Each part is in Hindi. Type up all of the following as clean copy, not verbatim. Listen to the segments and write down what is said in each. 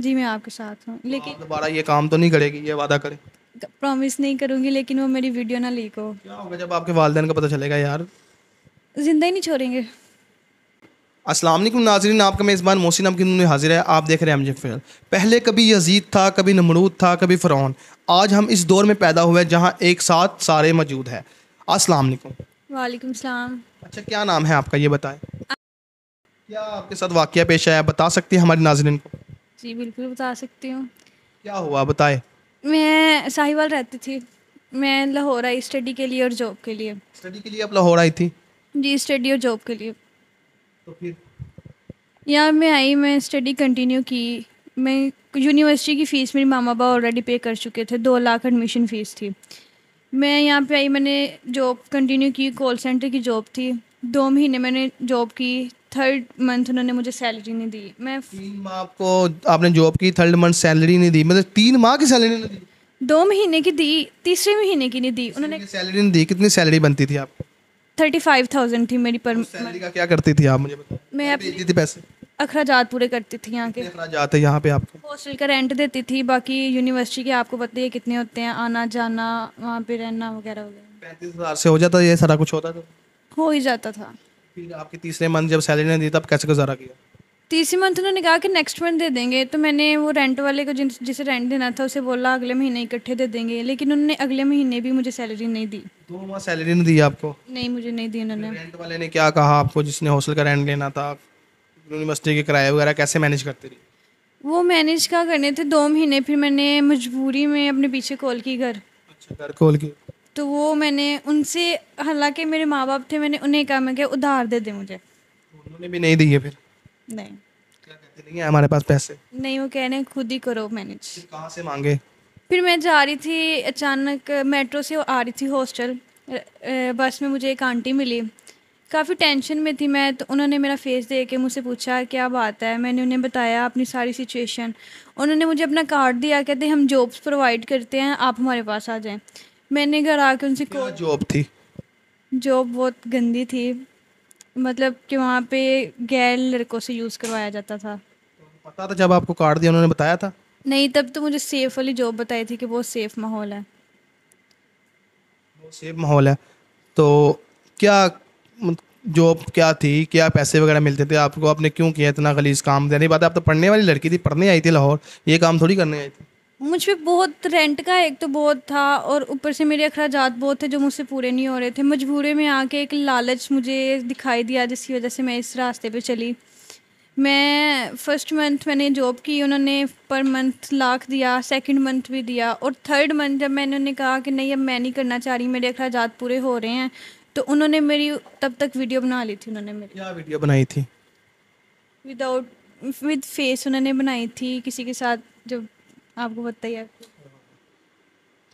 जी मैं आपके साथ हूँ, लेकिन आप दोबारा ये काम तो नहीं करेगी, ये वादा करें। प्रॉमिस नहीं करूँगी, लेकिन वो मेरी वीडियो ना लीक हो। क्या होगा जब आपके वालिदैन को पता चलेगा यार? जिंदा ही नहीं छोड़ेंगे। अस्सलाम वालेकुम नाज़रीन, आपका मेज़बान मोहसिन अब्दुल में हाजिर है। आप देख रहे हैं एमजे फिल्म। पहले कभी यजीद था, कभी नमरूद था, कभी फ़िरौन। आज हम इस दौर में पैदा हुए हैं जहाँ एक साथ सारे मौजूद हैं। अस्सलाम वालेकुम। वालेकुम सलाम। अच्छा, क्या नाम है आपका, ये बताएं। क्या आपके साथ वाक़या पेश आया, बता सकती हैं हमारी नाज़रीन को? जी बिल्कुल बता सकती हूँ। क्या हुआ, बताएं। मैं साहिवाल रहती थी। मैं लाहौर आई स्टडी के लिए और जॉब के लिए। स्टडी के लिए आप लाहौर आई थी? जी स्टडी और जॉब के लिए। तो फिर? यहाँ मैं आई, मैं स्टडी कंटिन्यू की। मैं यूनिवर्सिटी की फ़ीस मेरी मामा बाबा ऑलरेडी पे कर चुके थे, 2 लाख एडमिशन फ़ीस थी। मैं यहाँ पे आई, मैंने जॉब कंटिन्यू की, कॉल सेंटर की जॉब थी। 2 महीने मैंने जॉब की। थर्ड मंथ उन्होंने मुझे सैलरी नहीं दी। मैं 3 माह आपको आपने जॉब की, थर्ड मंथ सैलरी नहीं दी, मतलब 3 माह की सैलरी नहीं दी? 2 महीने की दी, तीसरे महीने की नहीं दी तीसरे उन्होंने। की सैलरी नहीं दी? कितनी सैलरी बनती थी आपको? 35,000 थी मेरी पर उस सैलरी का क्या करती थी आप, मुझे बताओ। मैं क्या अपने भेजती थी पैसे? अखराजात पूरे करती थी यहाँ के। कितने अखराज है यहाँ पे आपके? हॉस्टल का रेंट देती थी, बाकी यूनिवर्सिटी के आपको पता ही है कितने होते हैं, आना जाना, वहाँ पे रहना वगैरह वगैरह। 35,000 से हो जाता ये सारा कुछ होता तो? हो ही जाता था। फिर आपके तीसरे मंथ जब सैलरी नहीं दी तब कैसे गुजारा किया? तीसरी मंथ उन्होंने कहा कि नेक्स्ट मंथ दे देंगे, तो मैंने वो रेंट वाले को जिसे रेंट देना था उसे बोला अगले महीने इकट्ठे दे देंगे, लेकिन उन्होंने अगले महीने भी मुझे सैलरी नहीं दी। 2 माह सैलरी नहीं दी आपको? नहीं मुझे नहीं दी फिर उन्होंने। रेंट वाले ने क्या कहा आपको, जिसने हॉस्टल का रेंट लेना था? यूनिवर्सिटी के किराए वगैरह कैसे मैनेज करती रही? वो मैनेज क्या करने थे 2 महीने, फिर मैंने मजबूरी में अपने पीछे कॉल की घर। अच्छा, घर खोल के? तो वो मैंने उनसे, हालांकि मेरे माँ बाप थे, मैंने उन्हें कहा मैं क्या उधार दे दे मुझे। उन्होंने भी नहीं दिए फिर? नहीं। क्या कहते, नहीं है हमारे पास पैसे? नहीं वो कह रहे हैं खुद ही करो मैनेज। फिर कहाँ से मांगे? फिर मैं जा रही थी, अचानक मेट्रो से आ रही थी हॉस्टल। बस में मुझे एक आंटी मिली। काफ़ी टेंशन में थी मैं, तो उन्होंने मेरा फेस देख के मुझसे पूछा क्या बात है। मैंने उन्हें बताया अपनी सारी सिचुएशन। उन्होंने मुझे अपना कार्ड दिया, कहते हम जॉब्स प्रोवाइड करते हैं, आप हमारे पास आ जाएं। मैंने घर आके उनसे क्या कॉल। जॉब थी? जॉब बहुत गंदी थी, मतलब कि वहाँ पे गैर लड़कों से यूज़ करवाया जाता था। पता था जब आपको कार्ड दिया, उन्होंने बताया था? नहीं, तब तो मुझे सेफ़ वाली जॉब बताई थी कि बहुत सेफ़ माहौल है। वो सेफ माहौल है तो क्या जॉब क्या थी, क्या पैसे वगैरह मिलते थे आपको, आपने क्यों किया इतना गलीज काम? देने बात है, आप तो पढ़ने वाली लड़की थी, पढ़ने आई थी लाहौर, ये काम थोड़ी करने आई थी। मुझ पे बहुत रेंट का एक तो बहुत था, और ऊपर से मेरे अखराजात बहुत थे जो मुझसे पूरे नहीं हो रहे थे। मजबूरी में आके एक लालच मुझे दिखाई दिया, जिसकी वजह से मैं इस रास्ते पे चली। मैं फर्स्ट मंथ मैंने जॉब की, उन्होंने पर मंथ लाख दिया, सेकंड मंथ भी दिया, और थर्ड मंथ जब मैंने उन्हें कहा कि नहीं अब मैं नहीं करना चाह रही, मेरे अखराजात पूरे हो रहे हैं, तो उन्होंने मेरी तब तक वीडियो बना ली थी। उन्होंने मेरी क्या वीडियो बनाई थी? विदाउट विद फेस उन्होंने बनाई थी किसी के साथ, जो आपको पता ही है।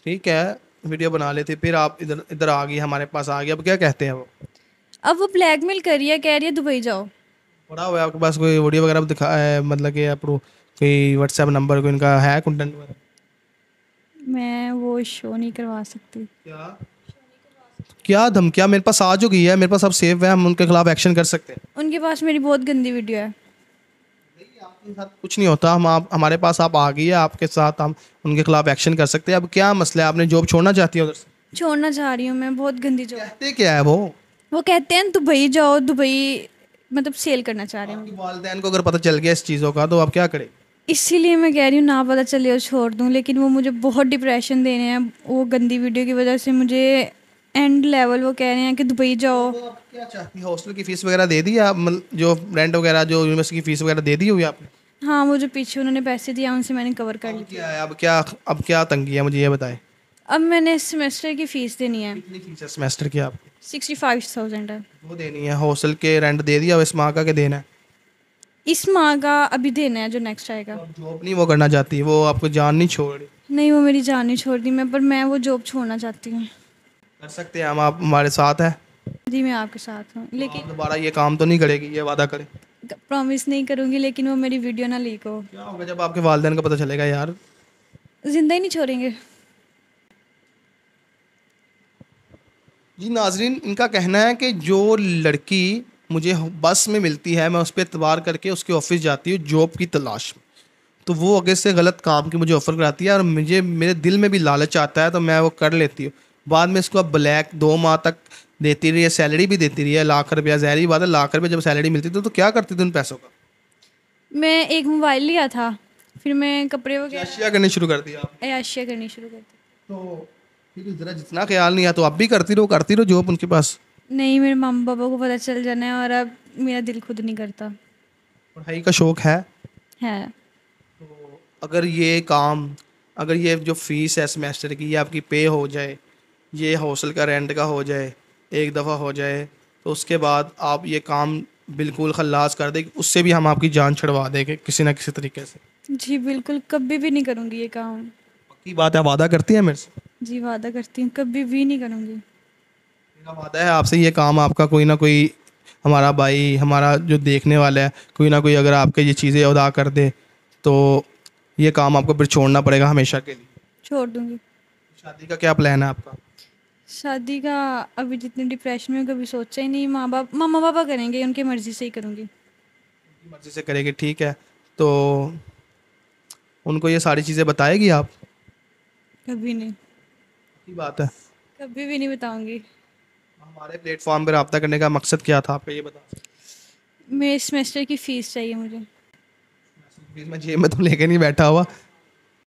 ठीक है, वीडियो बना लेते, फिर आप इधर इधर आ गई, हमारे पास आ गई, अब क्या कहते हैं वो? अब वो ब्लैकमेल कर रही है, कह रही है दुबई जाओ। पड़ा हुआ है आपके पास कोई वीडियो वगैरह दिखा है, मतलब कि आप कोई व्हाट्सएप नंबर कोई इनका है कंटेंट वगैरह? मैं वो शो नहीं करवा सकती। क्या? क्या धमकियाँ मेरे पास आ चुकी है, मेरे पास अब सेफ है, हम उनके खिलाफ एक्शन कर सकते हैं। उनके पास मेरी बहुत गंदी वीडियो है। नहीं, आपके साथ कुछ नहीं होता, हम आप हमारे पास आप आ गई है, आपके साथ हम उनके खिलाफ एक्शन कर सकते हैं। अब क्या मसला है, आपने जॉब छोड़ना चाहती है उधर से? छोड़ना चाह रही हूँ मैं, बहुत गंदी जॉब। कहते क्या है वो कहते हैं दुबई जाओ, दुबई मतलब सेल करना चाह रहे हैं आपकी मुझे। वालदैन को अगर पता चल गया इस चीज़ों का तो आप क्या करें? इसीलिए मैं कह रही हूँ ना पता चले और छोड़ दूँ, लेकिन वो मुझे बहुत डिप्रेशन दे रहे हैं वो गंदी वीडियो की वजह से मुझे। एंड लेवल वो कह रहे हैं कि दुबई जाओ। तो आप क्या चाहती है, हॉस्टल की फीस वगैरह दे दी आप, मतलब जो रेंट वगैरह जो यूनिवर्सिटी की फीस वगैरह दे दी हुई आपने? हाँ, वो जो पीछे उन्होंने पैसे दिया उनसे मैंने कवर कर ली अब थी। क्या है, अब क्या तंगी है, मुझे ये बताएं। अब मैंने सेमेस्टर की फ़ीस देनी है। कितनी फीस है सेमेस्टर की आपकी? 65,000 है। वो देनी है, हॉस्टल के रेंट दे दिया, अब इस माह का के देना है? इस माह का अभी देना है जो नेक्स्ट आएगा। तो आप जॉब नहीं वो करना चाहती, वो आपको जान नहीं छोड़ रही? नहीं, वो मेरी जान नहीं छोड़ दी, मैं पर मैं वो जॉब छोड़ना चाहती हूँ। कर सकते हैं हम, आप हमारे साथ है? जी मैं आपके साथ हूँ, तो आप लेकिन दोबारा ये काम तो नहीं करेगी, ये वादा करें। प्रॉमिस नहीं करूँगी, लेकिन वो मेरी वीडियो ना लीक हो। क्या होगा जब आपके वालिदैन को पता चलेगा यार? जिंदा ही नहीं छोड़ेंगे। जी नाजरीन, इनका कहना है कि जो लड़की मुझे बस में मिलती है, मैं उस पर एतबार करके उसके ऑफिस जाती हूँ जॉब की तलाश में। तो वो आगे से गलत काम की मुझे ऑफ़र कराती है और मुझे मेरे दिल में भी लालच आता है तो मैं वो कर लेती हूँ। बाद में इसको अब ब्लैक 2 माह तक देती रही है, सैलरी भी देती रही है, लाख रुपया, ज़ाहिर सी बात है लाख रुपये जब सैलरी मिलती थी तो क्या करती थी उन पैसों का? मैं एक मोबाइल लिया था, फिर मैं कपड़े क्या वगैरह अशिया करनी शुरू कर दिया आप? अय्याशियाँ करनी शुरू कर दी। तो फिर ज़रा जितना ख्याल नहीं आया तो आप भी करती रहो जॉब उनके पास। नहीं, मेरे मम्मी-पापा को पता चल जाना है और अब मेरा दिल खुद नहीं करता। पढ़ाई का शौक़ है? है। तो अगर ये काम, अगर ये जो फ़ीस है सेमेस्टर की ये आपकी पे हो जाए, ये हॉस्टल का रेंट का हो जाए, एक दफ़ा हो जाए, तो उसके बाद आप ये काम बिल्कुल खल्लास कर दें, उससे भी हम आपकी जान छुड़वा देंगे किसी ना किसी तरीके से। जी, बिल्कुल, कभी भी नहीं करूँगी ये काम। पक्की बात है, वादा करती है मेरे से? जी, वादा करती हूँ, कभी भी नहीं करूँगी। मेरा वादा है आपसे, ये काम आपका कोई ना कोई हमारा भाई, हमारा जो देखने वाला है, कोई ना कोई अगर आपके ये चीज़ें अदा कर दे, तो ये काम आपको फिर छोड़ना पड़ेगा हमेशा के लिए। छोड़ दूँगी। शादी का क्या प्लान है आपका? शादी का अभी जितने डिप्रेशन में कभी सोचा ही नहीं, मम्मा-पापा करेंगे, उनकी मर्ज़ी से ही करूँगी। अपनी मर्ज़ी से करेगी, ठीक है। तो उनको ये सारी चीज़ें बताएगी आप? कभी नहीं, की बात है। कभी भी नहीं बताऊँगी। हमारे प्लेटफॉर्म पर रब्ता करने का मकसद क्या था आपका, ये बता सकते मेरे सेमेस्टर की फ़ीस चाहिए मुझे। हैं? मैं जेब में तो लेके नहीं बैठा हुआ,